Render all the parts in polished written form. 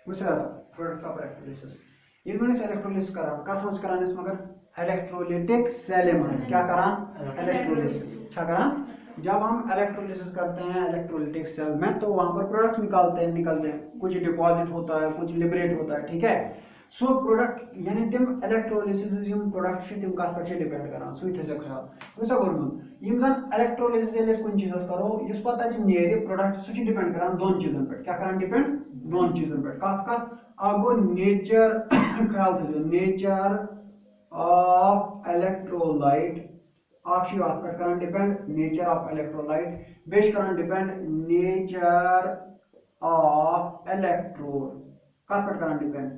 What's the products of electrolysis? ये मैंने electrolysis करा कहाँ मस कराने इस मगर electrolytic cell में क्या करान electrolysis क्या करान जब हम electrolysis करते हैं electrolytic cell में तो वहाँ पर products निकलते हैं कुछ deposit होता है कुछ liberate होता है ठीक है सो प्रोडक्ट यानी तम इलेक्ट्रोलिसिस यम प्रोडक्ट तम कत पे डिपेंड करान सु थो ख्याल वैसा गोरमुत यम जन इलेक्ट्रोलिसिस ये कुछ चीज करो इस पता नेरे प्रोडक्ट सु डिपेंड करान दोन चीजन पे क्या करान डिपेंड दोन चीजन पे कत गो नेचर ख्याल थो नेचर ऑफ इलेक्ट्रोलाइट पे करान depend nature of electrolyte base करान डिपेंड नेचर ऑफ इलेक्ट्रोड कत पे करान depend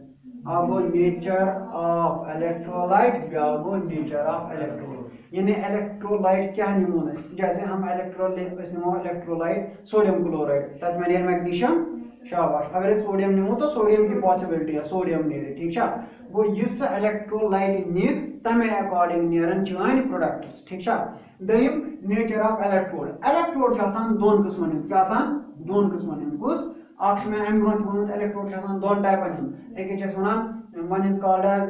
go nature of electrolyte go nature of electrode यानी इलेक्ट्रोलाइट क्या निमो जैसे हम इलेक्ट्रोलाइट सोडियम क्लोराइड तक में मैग्नीशियम शाबाश अगर सोडियम निमो तो सोडियम की पॉसिबिलिटी है सोडियम नेरे ठीक है गो इस इलेक्ट्रोलाइट नि तमे अकॉर्डिंग नेरन चान प्रोडक्ट्स ठीक है दयम नेचर ऑफ इलेक्ट्रोड दोन किस्मन क्या दोन किस्मन कुछ आक्ष में अम ब्रोह इलेक्ट्रोड दोन टाइपन एक one is called as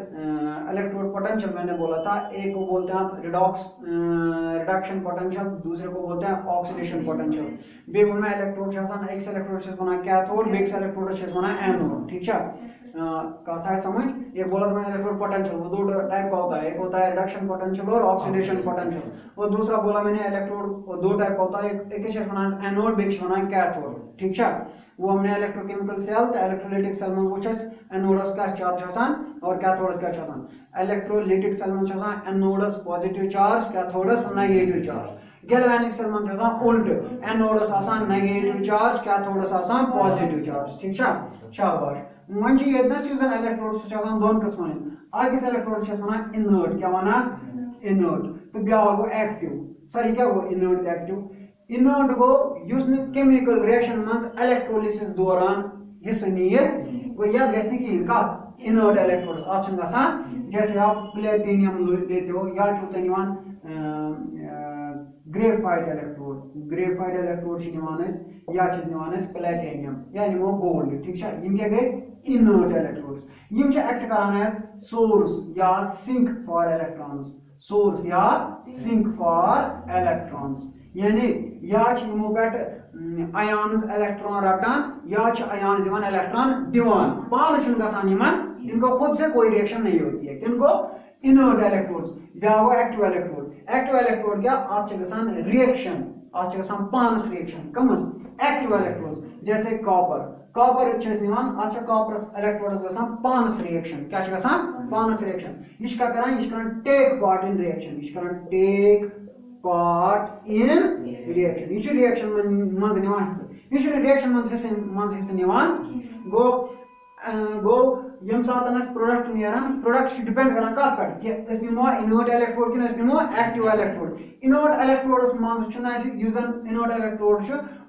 electrode potential मैंने बोला था एक को बोलते हैं आप रिडक्शन पोटेंशियल दूसरे को बोलते हैं ऑक्सीडेशन पोटेंशियल बे में इलेक्ट्रोड एक electrode one cathode base electrode one anode ठीक है कथा है समझ ये बोला मैंने इलेक्ट्रोड पोटेंशियल वो दो टाइप का होता है एक होता है रिडक्शन पोटेंशियल और ऑक्सीडेशन पोटेंशियल और दूसरा बोला मैंने इलेक्ट्रोड दो टाइप का होता है एक one anode base one cathode ठीक है वो हमने इलेक्ट्रोकेमिकल सेल तो इलेक्ट्रोलाइटिक सेल में वो एनोडस का चार्ज और कैथोडस का इलेक्ट्रोलाइटिक सेल में एनोडस पॉजिटिव चार्ज कैथोडस नेगेटिव चार्ज गैल्वेनिक सेल में उल्ट एनोडस नेगेटिव चार्ज कैथोडस पॉजिटिव चार्ज ठीक है शाबाश मन यस इलेक्ट्रोड दोन किस्म अकिस इलेक्ट्रोड इनर्ट क्या वन इनर्ट तो ब्या गो एक्टिव सर क्या गो इनर्ट एक्टिव इनर्ट गो केमिकल रिएक्शन मज इलेक्ट्रोलिसिस दौरान हिस्सा नीर वो याद गि कत इनर्ट इलेक्ट्रोड आप जैसे आप प्लेटिनियम लेते हो या तुम ग्रेफाइट इलेक्ट्रोड या प्लेटिनियम या निमो गोल्ड ठीक है क्या गए इनर्ट इलेक्ट्रोड्स एक्ट करान एज सोर्स या सिंक फॉर इलेक्ट्रॉन्स सोर्स या सिंक फॉर इलेक्ट्रॉन्स यानी या यमो पे आयन्स इलेक्ट्रॉन रटान या आयन्स इलेक्ट्रॉन दिवान पान इनको खुद से कोई रिएक्शन नहीं होती है किनको इनर्ट इलेक्ट्रोड्स ब्या गो एक्टिव इलेक्ट्रोड क्या आप रिएक्शन पानस रिएक्शन कमस एक्टिव इलेक्ट्रोड्स जैसे कॉपर कॉपर इलेक्ट्रोड्स पानस रिएक्शन क्या पानस रिएक्शन यह take part in reaction take part in reaction ये reaction मज निवान हिस्सा ये reaction मज हिस्सा निवान गो यम सातन प्रोडक्ट नेरान प्रोडक्ट डिपेंड करान कत पे कि निमो इनर्ट इलेक्ट्रोड कि निमो एक्टिव इलेक्ट्रोड इनर्ट इलेक्ट्रोड्स मज इनर्ट इलेक्ट्रोड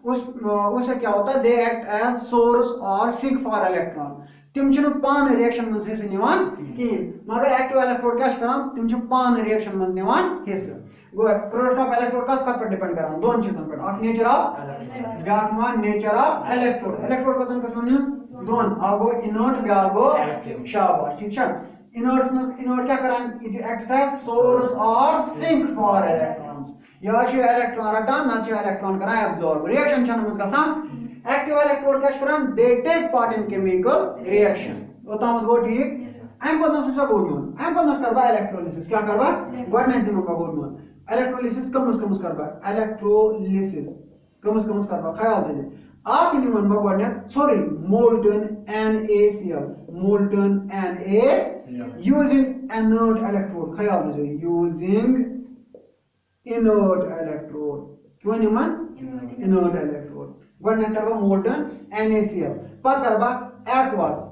उस क्या होता है दे एक्ट एज सोर्स और सिंक फॉर इलेक्ट्रॉन तम पान रिएक्शन मज हिस्सा निवान कहीं मगर एक्टिव इलेक्ट्रोड क्या करान तम पान रिएक्शन मज निवान हिस्सा प्रोडक्ट ऑफ इलेक्ट्रोड कत पे डिपेंड करान दोन चीजन पे नेचर ऑफ ब्या नेचर ऑफ इलेक्ट्रोड कजन किस्म दोन गो इनर्ट ब्या गो शाबाश ठीक है इनर्ट क्या करान इट एक्ट्स एज सोर्स और सिंक फॉर इलेक्ट्रॉन्स या इलेक्ट्रॉन रटान ना इलेक्ट्रॉन करान एब्जॉर्ब रिएक्शन छन मज गसान एक्टिव इलेक्ट्रोड क्या करान दे take part in chemical reaction ओताम गो ठीक एम पदनस गोडमन एम पदनस करबा इलेक्ट्रोलिसिस क्या करबा गडने दिनो का गोडमन इलेक्ट्रोलिसिस कमस करबा इलेक्ट्रोलिसिस कमस करबा ख्याल दे आप निमन बगवने sorry molten NaCl using inert electrode ख्याल दे using inert electrode क्यों निमन inert electrode गडने करबा मोल्टन NaCl पत करबा aqueous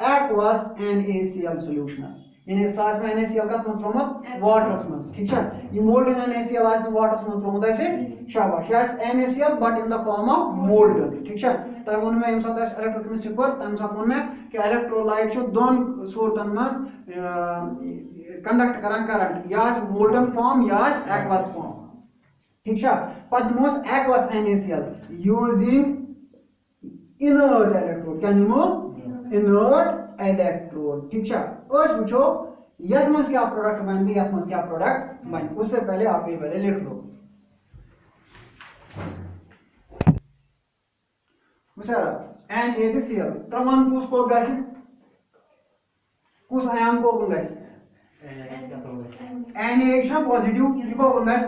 aqueous NaCl solutions यानी सास में NaCl का मतलब वाटर में ठीक है ये मोल्टन NaCl आज वाटर में मतलब ऐसे शाबाश yes NaCl but in the form of molten ठीक है तब उन में साथ इलेक्ट्रोकेमिस्ट्री पर तब साथ उन में कि इलेक्ट्रोलाइट जो दोन सूरतन में कंडक्ट करान current yes molten form yes aqueous form ठीक है पद मोस aqueous NaCl using inert electrode electrode क्या निमो इनर्ट इलेक्ट्रोड ठीक है आज पूछो यथ मस क्या प्रोडक्ट बन यथ मस क्या प्रोडक्ट बन उससे पहले आप ये पहले लिख लो NaCl त्रमन कुस को गस कुस आयन को गस Na पॉजिटिव ये को गस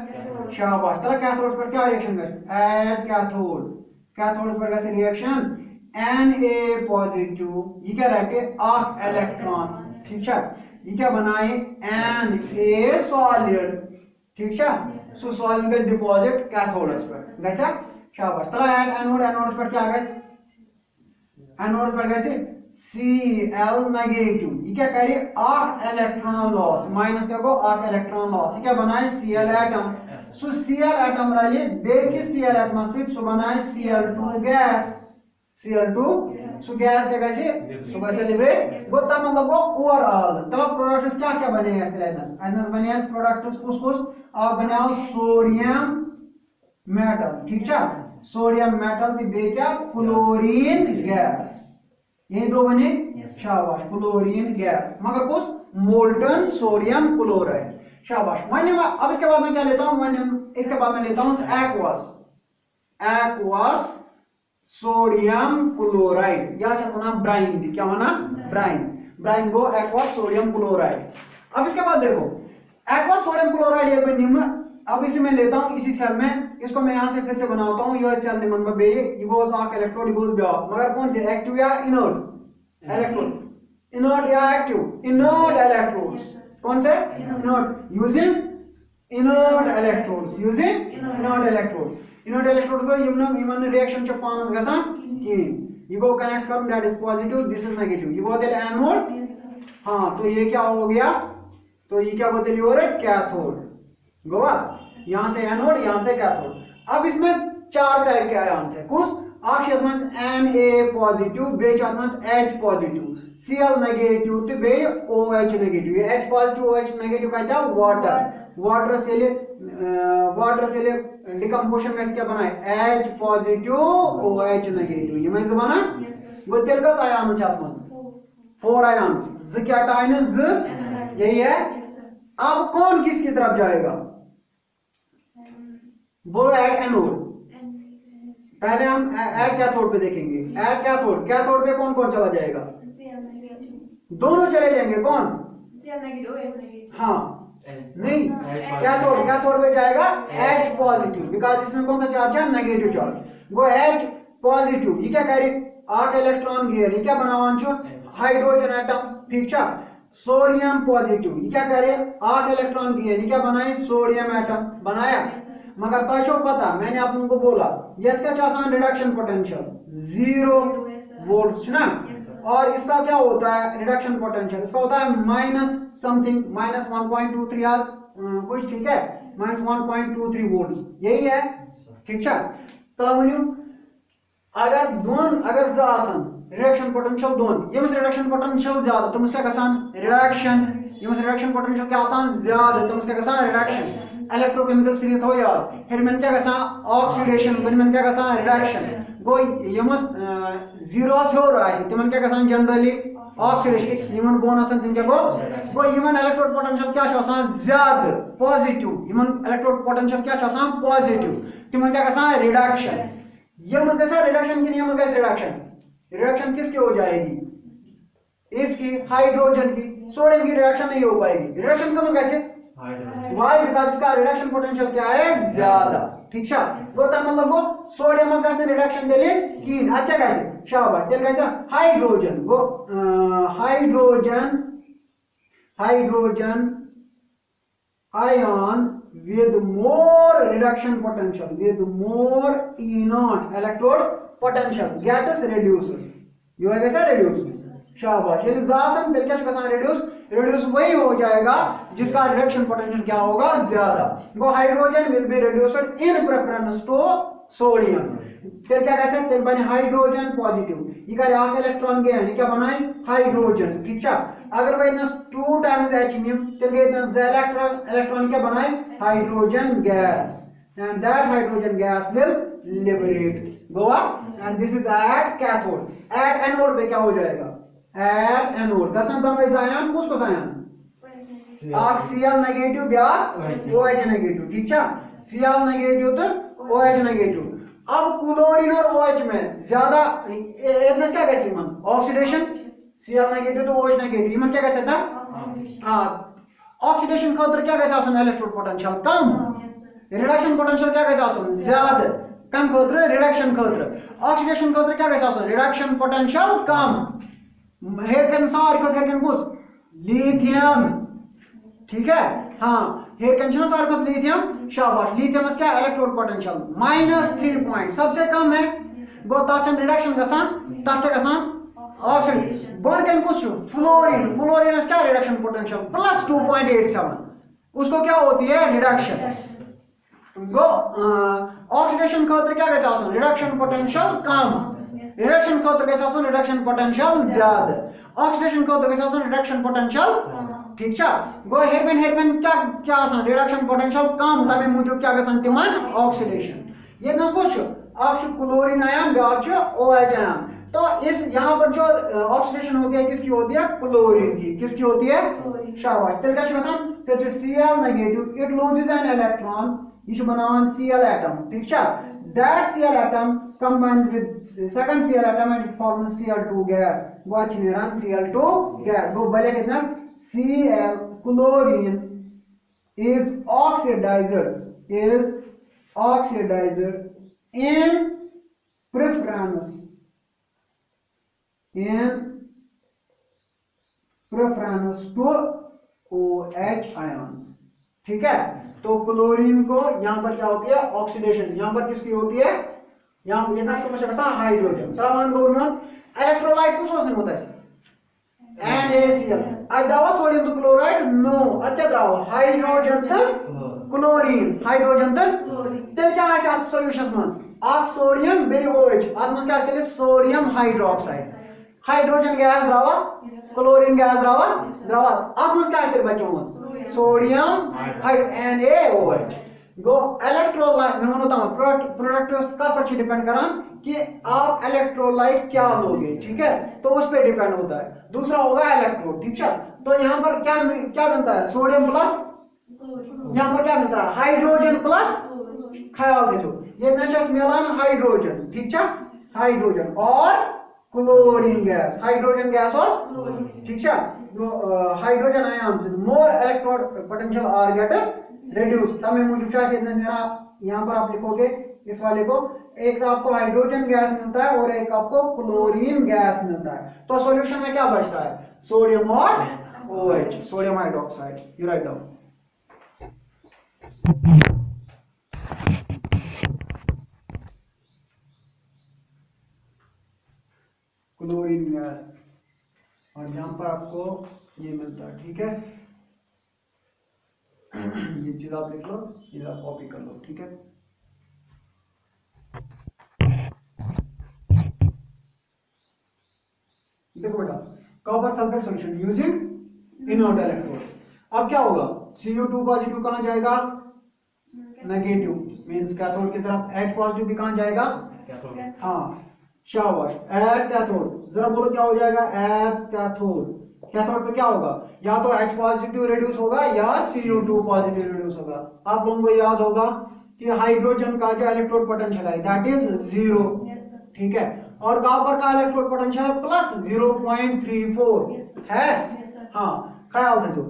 शाबाश तला कैथोड पर क्या रिएक्शन गस ऐड कैथोड पर गस रिएक्शन Na पॉजिटिव ये क्या रखे आठ इलेक्ट्रॉन ठीक है ये क्या बनाए Na सॉलिड ठीक है सो सॉलिड का डिपॉजिट कैथोड्स पर गसा शाबाश तला ऐड एनोड्स पर क्या गस एनोड्स पर गस Cl नेगेटिव ये क्या करे 8 इलेक्ट्रॉन लॉस माइनस क्या को 8 इलेक्ट्रॉन लॉस ये क्या बनाए Cl atom so Cl atom रले बेकि Cl एटम से सो बनाए Cl2 गैस Cl2 सो गैस क्या गसे सो गसे लिबरेट वो तब मतलब वो ओवरऑल तब प्रोडक्ट्स क्या क्या बने एनस बने प्रोडक्ट्स कुछ आप बनाओ सोडियम मेटल ठीक है सोडियम मेटल ती बे क्या क्लोरीन गैस ये दो बने शाबाश क्लोरीन गैस मगर कुछ मोल्टन सोडियम क्लोराइड शाबाश अब इसके बाद मैं क्या लेता हूं इसके बाद मैं लेता हूं एक्वस सोडियम क्लोराइड या चलना ब्राइन क्या माना ब्राइन को एक्वस सोडियम क्लोराइड अब इसके बाद देखो एक्वस सोडियम क्लोराइड ये निम्न अब इसे मैं लेता हूं इसी सेल में इसको मैं यहां से फिर से बनाता हूं ये सेल निम्न में बे ये गोस ऑफ इलेक्ट्रोड गोस ब्याक मगर कौन से एक्टिव या इनर्ट इलेक्ट्रोड इनर्ट या एक्टिव इनर्ट इलेक्ट्रोड्स कौन से इनर्ट यूजिंग इनर्ट इलेक्ट्रोड को यमन रिएक्शन च पानस गसान कि ये को कनेक्ट करूं that is positive this is negative ये को तेल एनोड हां तो ये क्या हो गया तो ये क्या होते लियो रे कैथोड गोवा यहां से एनोड यहां से कैथोड अब इसमें चार टाइप के आयन है कुछ आखिर में Na पॉजिटिव बे चांस H पॉजिटिव Cl नेगेटिव तो बे OH नेगेटिव ये H पॉजिटिव OH नेगेटिव का क्या वाटर से ले डिकम्पोजिशन में क्या बनाए H पॉजिटिव OH नेगेटिव ये मैं बना वो तेल का आयन है आपस 4 आयन ज कैटायन ज यही है अब कौन किसकी तरफ जाएगा बोलो ऐड एनोड पहले हम ऐड कैथोड पे देखेंगे ऐड कैथोड पे कौन कौन चला जाएगा दोनों चले जाएंगे कौन हाँ नहीं कैथोड पे जाएगा H पॉजिटिव बिकॉज इसमें कौन सा चार्ज है नेगेटिव चार्ज वो H पॉजिटिव ये क्या करे 8 इलेक्ट्रॉन गियर ये क्या बनावन छो हाइड्रोजन एटम ठीक है सोडियम पॉजिटिव ये क्या करे 8 इलेक्ट्रॉन गियर ये क्या बनाए सोडियम एटम बनाया मगर तो पता मैंने आप उनको बोला यह क्या आसान रिडक्शन पोटेंशियल 0 वोल्ट ना और इसका क्या होता है रिडक्शन पोटेंशियल इसका होता है माइनस समथिंग माइनस 1.23 या कुछ ठीक है माइनस 1.23 वोल्ट यही है ठीक है तो अगर जासन रिडक्शन पोटेंशियल दोन यमस रिडक्शन पोटेंशियल ज्यादा तुम क्या गसान रिडक्शन यमस रिडक्शन पोटेंशियल क्या आसान ज्यादा तुम क्या गसान रिडक्शन इलेक्ट्रोकेमिकल सीरीज हो यार फिर मैंने क्या कहा ऑक्सीडेशन फिर मैंने क्या कहा रिडक्शन गो यमस जीरोस हो रहा है तिमन क्या कहा जनरली ऑक्सीडेशन यमन बोनस तिम क्या गो यमन इलेक्ट्रोड पोटेंशियल क्या छ आसान ज्यादा पॉजिटिव यमन इलेक्ट्रोड पोटेंशियल क्या छ आसान पॉजिटिव तिमन क्या कहा रिडक्शन यमस कैसा रिडक्शन की यमस कैसे रिडक्शन किसकी हो जाएगी इसकी हाइड्रोजन की सोडियम की रिडक्शन नहीं हो पाएगी रिडक्शन कम कैसे वाई बिकॉज इसका रिडक्शन पोटेंशियल क्या है ज्यादा ठीक है तो तब मतलब वो सोडियम का रिडक्शन देले कीन अच्छा कैसे शाबाश तेल कैसे हाइड्रोजन वो hydrogen ion with more reduction potential with more E0 electrode potential gets reduced ये है कैसा reduce शाबाश ये जासन तेल क्या कैसा reduce वही हो जाएगा जिसका रिडक्शन पोटेंशियल क्या होगा ज्यादा वो hydrogen will be reduced in preference to sodium तेल क्या कैसे तेल बने हाइड्रोजन पॉजिटिव ये का आठ इलेक्ट्रॉन गए हैं क्या बनाए हाइड्रोजन ठीक है अगर वह इतना 2 टाइम्स H तेल के इतना इलेक्ट्रॉन क्या बनाए hydrogen gas and that hydrogen gas will liberate. Go up, and this is at cathode. At anode पे क्या हो जाएगा? At anode कसम दम इस आयन कुछ आयन Cl नेगेटिव या OH नेगेटिव, ठीक है? Cl नेगेटिव तो OH नेगेटिव. अब क्लोरीन और OH में ज्यादा इतना क्या कैसे मन ऑक्सीडेशन Cl नेगेटिव तो OH नेगेटिव इमन क्या कैसे दस हाँ ऑक्सीडेशन खातर क्या कैसे आसन इलेक्ट्रोड पोटेंशियल कम रिडक्शन पोटेंशियल क्या कैसे आसन ज्यादा कम खातर रिडक्शन खातर ऑक्सीडेशन खातर क्या कैसे आसन रिडक्शन पोटेंशियल कम हेरकन सार को हेरकन कुछ लिथियम, ठीक है? हाँ हेरकन छना सार को लिथियम शाबाश लिथियम क्या इलेक्ट्रोड पोटेंशियल -3 पॉइंट सबसे कम है गो ताचन रिडक्शन गसान तात क्या गसान ऑक्सीजन बोन कैन कुछ फ्लोरीन फ्लोरीन क्या रिडक्शन पोटेंशियल +2.87 उसको क्या होती है रिडक्शन गो ऑक्सीडेशन खातर क्या कैसे आसन रिडक्शन पोटेंशियल कम रिडक्शन खातर कैसे आसन रिडक्शन पोटेंशियल ज्यादा ऑक्सीडेशन खातर कैसे आसन रिडक्शन पोटेंशियल ठीक है गो हेरबेन क्या क्या आसन रिडक्शन पोटेंशियल कम तबे मूजूब क्या गसान तिमन ऑक्सीडेशन ये न कुछ आप क्लोरीन आयन ब्याज OH आयन तो इस यहाँ पर जो ऑक्सीडेशन होती है किसकी होती है क्लोरीन की किसकी होती है शाबाश तेल क्या गसान तेल Cl negative it loses an electron ये बनावन Cl एटम ठीक है that Cl atom combined with the second Cl atom and it forms Cl2 gas watch nearan Cl2 gas go bale kitna Cl chlorine is oxidizer in preference to OH ions, ठीक है? तो chlorine को यहाँ पर क्या होती है oxidation यहाँ पर किसकी होती है यहाँ ये नस को मशा कसा हाइड्रोजन सामान दो में इलेक्ट्रोलाइट को सोचने होता है NaCl अद्रावा सोडियम तो क्लोराइड नो अद्रावा हाइड्रोजन तो क्लोरीन हाइड्रोजन तो तेल क्या है साथ सॉल्यूशंस में आप सोडियम बे OH आत्मा क्या है सोडियम हाइड्रोक्साइड हाइड्रोजन गैस द्रावा क्लोरीन गैस द्रावा आत्मा क्या है बच्चों में सोडियम NaOH गो इलेक्ट्रोलाइट में होता है प्रोडक्ट का पर डिपेंड करान कि आप इलेक्ट्रोलाइट क्या लोगे, ठीक है? तो उस पे डिपेंड होता है. दूसरा होगा इलेक्ट्रोड, ठीक है? तो यहाँ पर क्या क्या बनता है सोडियम प्लस, यहाँ पर क्या मिलता है हाइड्रोजन प्लस, ख्याल दीजिए ये नशस मिलान हाइड्रोजन, ठीक है? हाइड्रोजन और क्लोरीन गैस, हाइड्रोजन गैस और, ठीक है? Hydrogen ion more electrode potential are gets reduce. तब मूजूब यहाँ पर आप लिखोगे इस वाले को, एक तो आपको हाइड्रोजन गैस मिलता है और एक आपको क्लोरीन गैस मिलता है. तो सॉल्यूशन में क्या बचता है सोडियम और OH, sodium hydroxide. You write down. Chlorine gas और यहाँ पर आपको ये मिलता है, ठीक है? ये चीज आप लिख लो, ये आप कॉपी कर लो, ठीक है? देखो बेटा, copper sulphate solution using inert electrode. अब क्या होगा Cu2 पॉजिटिव कहां जाएगा नेगेटिव, मींस कैथोड की तरफ. H पॉजिटिव भी कहां जाएगा हाँ शाबाश एट कैथोड. जरा बोलो क्या हो जाएगा एट कैथोड. कैथोड पे क्या होगा या तो H पॉजिटिव रिड्यूस होगा या Cu2 पॉजिटिव रिड्यूस होगा. आप लोगों को याद होगा कि हाइड्रोजन का जो इलेक्ट्रोड पोटेंशियल है दैट इज 0, ठीक है? और कॉपर का इलेक्ट्रोड पोटेंशियल प्लस 0.34 है. हाँ ख्याल रखो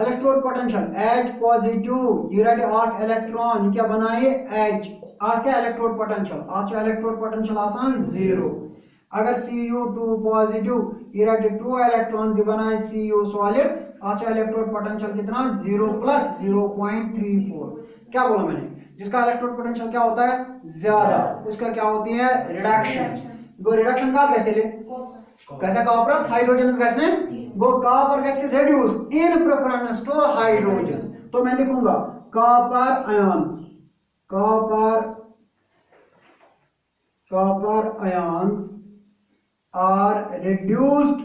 electrode potential H positive urate arc electron क्या बनाए H आर्क का इलेक्ट्रोड पोटेंशियल आज इलेक्ट्रोड पोटेंशियल आसान 0. अगर Cu2 पॉजिटिव यूरेट 2 इलेक्ट्रॉन बनाए Cu सॉलिड आज इलेक्ट्रोड पोटेंशियल कितना 0 प्लस 0.34. क्या बोला मैंने, जिसका इलेक्ट्रोड पोटेंशियल क्या होता है ज्यादा उसका क्या होती है रिडक्शन. गो रिडक्शन का कैसे ले कैसे कॉपर हाइड्रोजन गैस ने वो कॉपर कैसे reduce in preference to hydrogen. तो मैं लिखूंगा copper ions, copper ions are reduced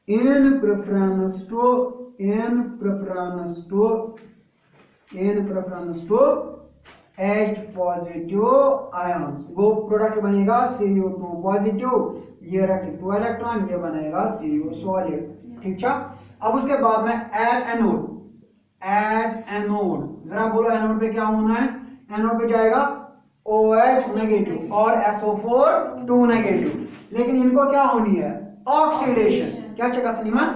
in preference to in preference to H positive ions. वो प्रोडक्ट बनेगा Cu2 पॉजिटिव, ये रखे 2 इलेक्ट्रॉन, ये बनेगा Cu सॉलिड। ठीक है, अब उसके बाद में ऐड एनोड। ऐड एनोड, जरा बोलो एनोड पे क्या होना है? एनोड पे जाएगा OH नेगेटिव और SO4 2 नेगेटिव, लेकिन इनको क्या होनी है? ऑक्सीडेशन। क्या चेक सलीमान?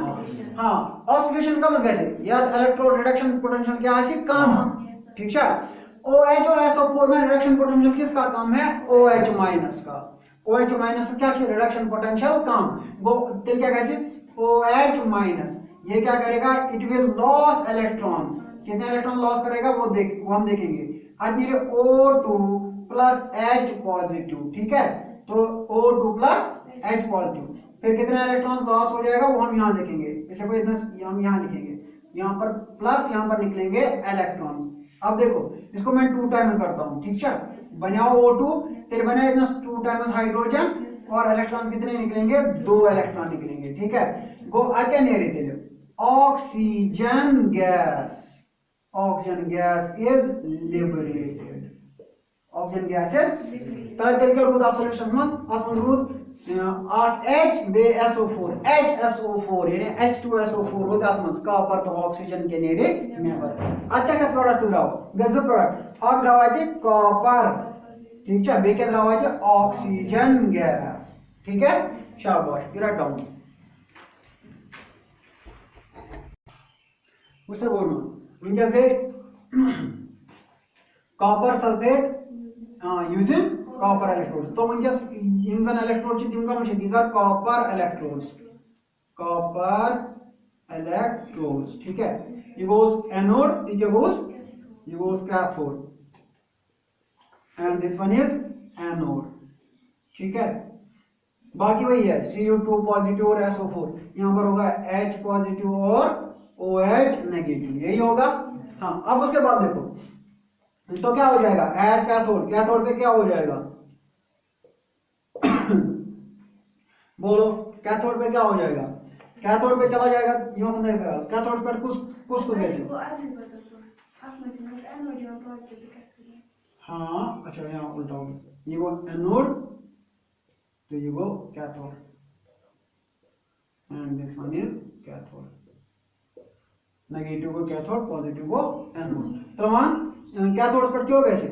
हाँ, ऑक्सीडेशन कब कैसे? या इलेक्ट्रोड रिडक्शन पोटेंशियल क्या है? कम। ठीक है, OH और SO4 में रिडक्शन पोटेंशियल किसका कम है? OH माइनस का। OH माइनस क्या है? रिडक्शन पोटेंशियल कम। वो फिर क्या कैसे? OH माइनस ये क्या करेगा? It will loss electrons. कितने इलेक्ट्रॉन लॉस करेगा वो हम देखेंगे। अब मेरे O2 प्लस H पॉजिटिव, ठीक है, तो O2 प्लस H पॉजिटिव, फिर कितने इलेक्ट्रॉन्स लॉस हो जाएगा वो हम यहाँ देखेंगे। देखो इतना हम यहाँ लिखेंगे, यहाँ पर प्लस, यहाँ पर निकलेंगे इलेक्ट्रॉन्स। अब देखो इसको मैं 2 टाइम्स करता हूँ। ठीक है, बनाओ O2, फिर बने इतना 2 टाइम्स हाइड्रोजन, और इलेक्ट्रॉन्स कितने निकलेंगे? 2 इलेक्ट्रॉन निकलेंगे। ठीक है, गो आगे नहीं रहते oxygen gas. Oxygen gas is liberated. Oxygen gas is तेल के रूद ऑफ सॉल्यूशन में आप रूद 8H बे SO4 HSO4 यानी H2SO4 रोज आत्मस कॉपर तो ऑक्सीजन के नेरे नेबर आता का प्रोडक्ट द्राव गज प्रोडक्ट और द्राव आते कॉपर। ठीक है, बे के द्राव आते ऑक्सीजन गैस। ठीक है, शाबाश, गिरा डाउन उसे बोलना उनके से copper sulphate using copper electrodes. तो वंकस इन जन इलेक्ट्रोड छ तिम कम छ, these are copper electrodes. Copper electrodes. ठीक है, ये गोस एनोड, ये गोस cathode, and this one is anode. ठीक है, बाकी वही है Cu2 पॉजिटिव और SO4, यहां पर होगा H पॉजिटिव और OH नेगेटिव, यही होगा। हाँ, अब उसके बाद देखो तो क्या हो जाएगा? Add cathode. कैथोड पे क्या हो जाएगा? बोलो कैथोड पे क्या हो जाएगा? कैथोड पे चला जाएगा यूं नहीं करेगा। कैथोड पर कुछ कैसे? हाँ, अच्छा यहाँ उल्टा हो गया, ये वो एनोड तो ये वो cathode, and this one is cathode. Negative को कैथोड, पॉजिटिव को एनोड। तो मान कैथोड पर क्यों कैसे?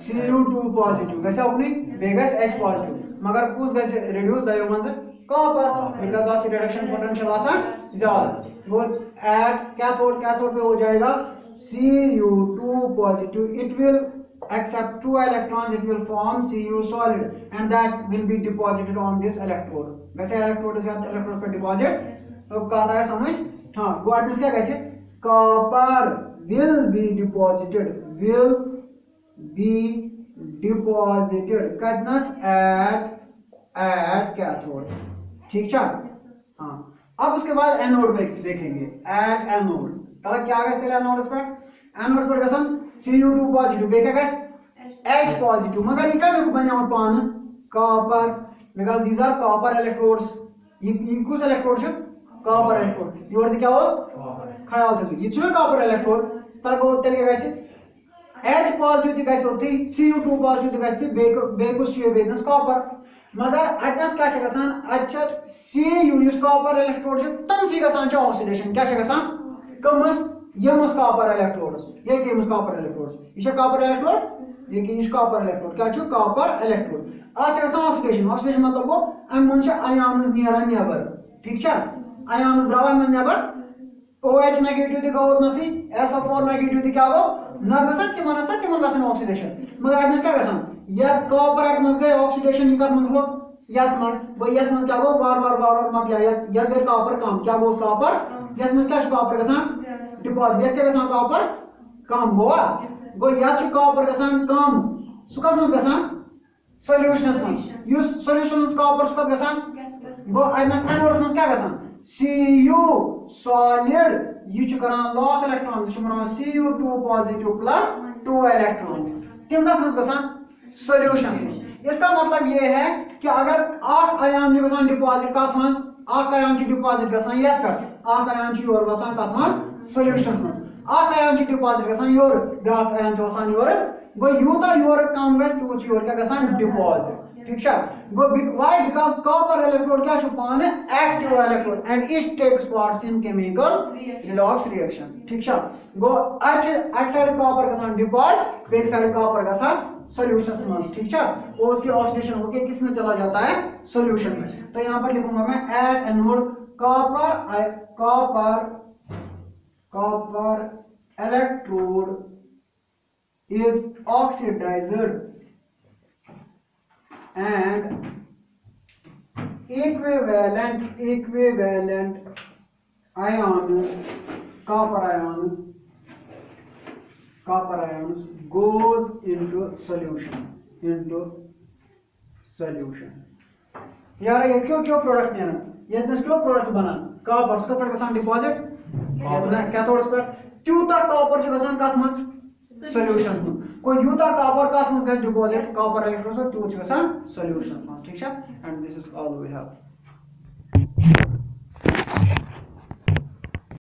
Cu2 पॉजिटिव कैसे अपनी वेगस H पॉजिटिव, मगर कुछ कैसे रिड्यूस दयो मन से copper, because of reduction potential आसान ज्यादा। वो ऐड कैथोड पे हो जाएगा Cu2 positive, it will accept 2 electrons, it will form Cu solid and that will be deposited on this electrode। वैसे इलेक्ट्रोड से इलेक्ट्रोड पर डिपॉजिट तो कहता है समझ। हाँ, वो आदमी क्या कैसे? Copper will be deposited कदनस at cathode। ठीक है, हाँ। अब उसके बाद एनोड में देखेंगे at एनोड। तब क्या आगे इसके एनोड पर? एनोड पर कसम Cu2 पॉजिटिव बेका गस H पॉजिटिव, मगर इनका में बना पान copper, because these are copper electrodes. ये कुछ इलेक्ट्रोड है कॉपर इलेक्ट्रोड, योर क्या होस ख्याल था ये चुना कॉपर इलेक्ट्रोड। तब वो तेल के कैसे H पॉजिटिव कैसे होती, Cu2 पॉजिटिव कैसे बेकुस ये बेदस कॉपर, मगर अदस क्या गसान अच्छा Cu इस कॉपर इलेक्ट्रोड से तम सी गसान च ऑक्सीडेशन क्या गसान कमस यमस कॉपर इलेक्ट्रोड्स, ये केमस कॉपर इलेक्ट्रोड्स, ये कॉपर इलेक्ट्रोड, ये कि कॉपर इलेक्ट्रोड क्या च कॉपर इलेक्ट्रोड। आज गसान ऑक्सीडेशन। ऑक्सीडेशन मतलब वो अम मन से आयन्स नियरन नेबर। ठीक है, आयन्स द्रावा मन नेबर OH नेगेटिव दिखा होत नसी, SO4 नेगेटिव दिखा हो ना सत्य मन ऑक्सीडेशन, मगर आज क्या गसान या कॉपर एटमस गए ऑक्सीडेशन निकल मन हो यात मस क्या गो बार मत या गए कॉपर कम क्या गो कॉपर यात मस क्या कॉपर गसान डिपॉजिट या क्या गसान कॉपर कम गो या कॉपर गसान कम सुका मन गसान सॉल्यूशंस में यूज सॉल्यूशंस कॉपर सुका गसान गो अनस एनोड्स में क्या गसान Cu solid ये चुकरान लॉस इलेक्ट्रॉन चुकरान Cu2 पॉजिटिव प्लस 2 इलेक्ट्रॉन्स तिम का गसान सॉल्यूशन। इसका मतलब ये है कि अगर आख आयान गसान डिपॉजिट कत मज आख आयान डिपॉजिट गसान ये आख आयान योर वसान कत मज सॉल्यूशन मज आख आयान डिपॉजिट गसान योर ब्याक आयान वसान योर गो यूता योर कम गस तूत योर क्या गसान डिपॉजिट ठीक है गो व्हाई बिकॉज़ कॉपर इलेक्ट्रोड क्या पाने active electrode and it takes parts in chemical redox reaction ठीक है गो एक साइड कॉपर गसान डिपॉजिट बैक साइड कॉपर गसान सॉल्यूशन में ठीक है और उसकी ऑक्सीडेशन होके किस में चला जाता है सॉल्यूशन में तो यहां पर लिखूंगा मैं at anode copper electrode is oxidised and equivalent ions copper ions goes into solution यार ये क्यों प्रोडक्ट नेरन ये नस क्यों प्रोडक्ट बनन कॉपर उसका पर गसान डिपॉजिट कैथोड्स पर त्यूता कॉपर जो गसान कत मज सॉल्यूशन कोई यूता कॉपर कत मज गस डिपॉजिट कॉपर इलेक्ट्रोड्स पर त्यूच गसान सॉल्यूशन ठीक है and this is all we have